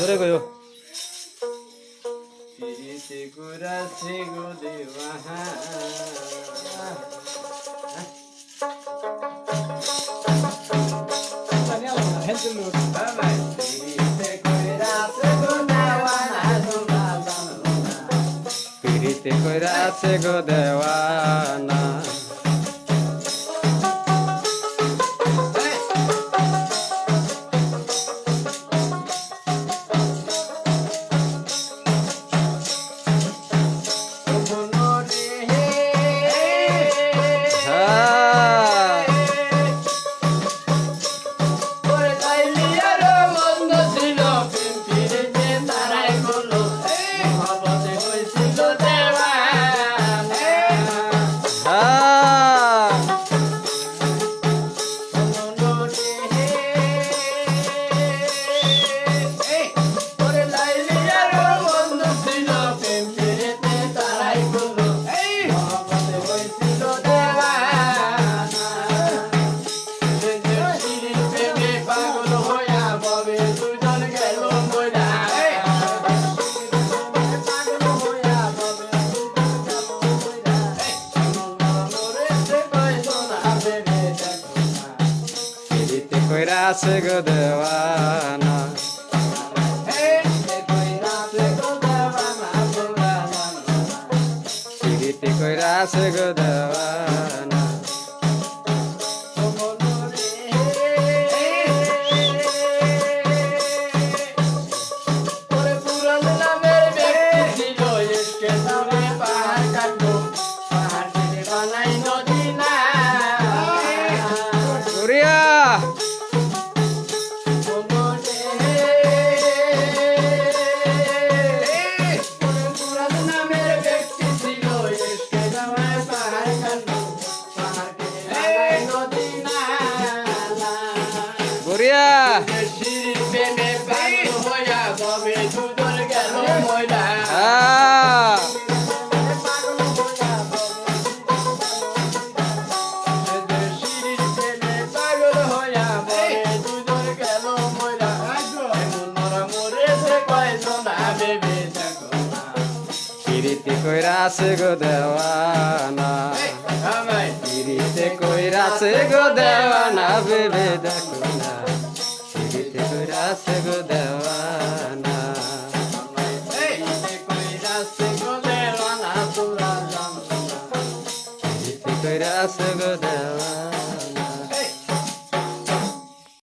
জোরে কইও পিরিতে কইরাছে গো দেওয়ানা পিরিতে কইরাছে গো দেওয়ানা কইরাছে গো দেওয়ানা পিরিতে কইরাছে গো দেওয়ানা Gloria! Ah! Pirite কইরাছে গো দেওয়ানা পিরিতে কইরাছে গো দেওয়ানা ভেবে দেখো না পিরিতে কইরাছে গো দেওয়ানা